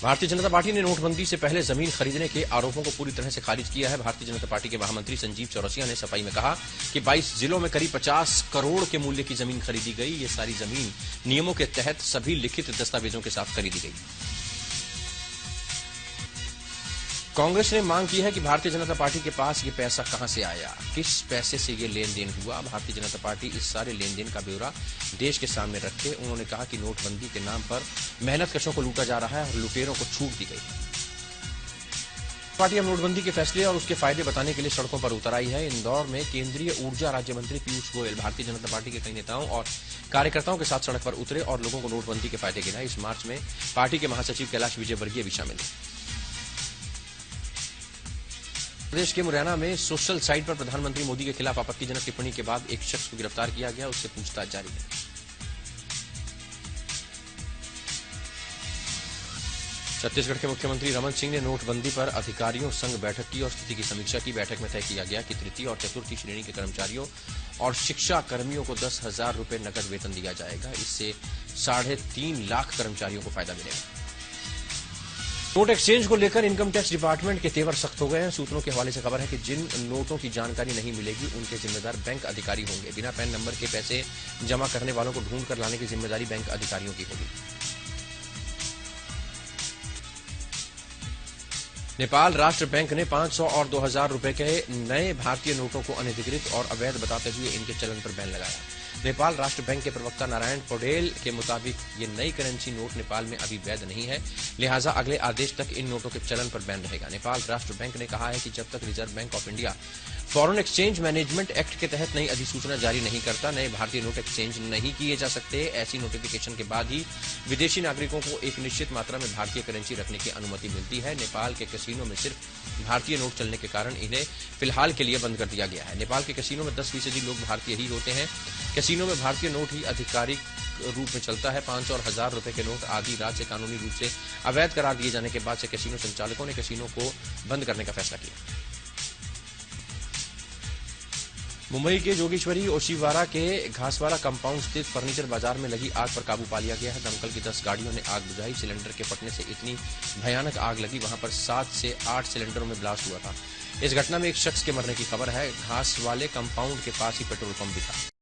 Bharatiya Janata party ने नोटबंदी से पहले जमीन खरीदने के आरोपों को पूरी तरह से खारिज किया है। भारतीय जनता पार्टी के महामंत्री संजीव चौरसिया ने सफाई में कहा कि 22 जिलों में करीब 50 करोड़ के मूल्य की जमीन खरीदी गई। ये सारी जमीन नियमों के तहत सभी लिखित दस्तावेजों के साथ खरीदी गई। कांग्रेस ने मांग की है कि भारतीय जनता पार्टी के पास ये पैसा कहां से आया, किस पैसे से ये लेन देन हुआ। भारतीय जनता पार्टी इस सारे लेन देन का ब्यौरा देश के सामने रखे। उन्होंने कहा कि नोटबंदी के नाम पर मेहनतकशों को लूटा जा रहा है और लुटेरों को छूट दी गई। पार्टी अब नोटबंदी के फैसले और उसके फायदे बताने के लिए सड़कों पर उतर आई है। इंदौर में केंद्रीय ऊर्जा राज्य मंत्री पीयूष गोयल भारतीय जनता पार्टी के कई नेताओं और कार्यकर्ताओं के साथ सड़क पर उतरे और लोगों को नोटबंदी के फायदे गिनाए। इस मार्च में पार्टी के महासचिव कैलाश विजयवर्गीय भी शामिल हैं। प्रदेश के मुरैना में सोशल साइट पर प्रधानमंत्री मोदी के खिलाफ आपत्तिजनक टिप्पणी के बाद एक शख्स को गिरफ्तार किया गया, उससे पूछताछ जारी है। छत्तीसगढ़ के मुख्यमंत्री रमन सिंह ने नोटबंदी पर अधिकारियों संग बैठक की और स्थिति की समीक्षा की। बैठक में तय किया गया कि तृतीय और चतुर्थी श्रेणी के कर्मचारियों और शिक्षा कर्मियों को 10,000 रुपए नकद वेतन दिया जाएगा। इससे 3.5 लाख कर्मचारियों को फायदा मिलेगा। नोट एक्सचेंज को लेकर इनकम टैक्स डिपार्टमेंट के तेवर सख्त हो गए हैं। सूत्रों के हवाले से खबर है कि जिन नोटों की जानकारी नहीं मिलेगी उनके जिम्मेदार बैंक अधिकारी होंगे। बिना पैन नंबर के पैसे जमा करने वालों को ढूंढ कर लाने की जिम्मेदारी बैंक अधिकारियों की होगी। नेपाल राष्ट्र बैंक ने 500 और 2,000 रुपए के नए भारतीय नोटों को अनधिकृत और अवैध बताते हुए इनके चलन पर बैन लगाया। नेपाल राष्ट्र बैंक के प्रवक्ता नारायण पौडेल के मुताबिक ये नई करेंसी नोट नेपाल में अभी वैध नहीं है, लिहाजा अगले आदेश तक इन नोटों के चलन पर बैन रहेगा। नेपाल राष्ट्र बैंक ने कहा है कि जब तक reserve bank of India foreign exchange management act के तहत नई अधिसूचना जारी नहीं करता, नए भारतीय नोट एक्सचेंज नहीं किए जा सकते। ऐसी नोटिफिकेशन के बाद ही विदेशी नागरिकों को एक निश्चित मात्रा में भारतीय करेंसी रखने की अनुमति मिलती है। नेपाल के कैसीनो में सिर्फ भारतीय नोट चलने के कारण इन्हें फिलहाल के लिए बंद कर दिया गया है। नेपाल के कैसीनो में 10% लोग भारतीय ही होते हैं। कैसीनो में भारतीय नोट ही आधिकारिक रूप में चलता है। 500 और 1,000 रुपए के नोट आधी रात से कानूनी रूप से अवैध करार दिए जाने के बाद से कैसीनो संचालकों ने कैसीनो को बंद करने का फैसला किया। मुंबई के जोगेश्वरी ओशिवारा के घासवाड़ा कंपाउंड स्थित फर्नीचर बाजार में लगी आग पर काबू पा लिया गया है। दमकल की 10 गाड़ियों ने आग बुझाई। सिलेंडर के फटने से इतनी भयानक आग लगी, वहां पर 7 से 8 सिलेंडरों में ब्लास्ट हुआ था। इस घटना में एक शख्स के मरने की खबर है। घास वाले कंपाउंड के पास ही पेट्रोल पंप भी था।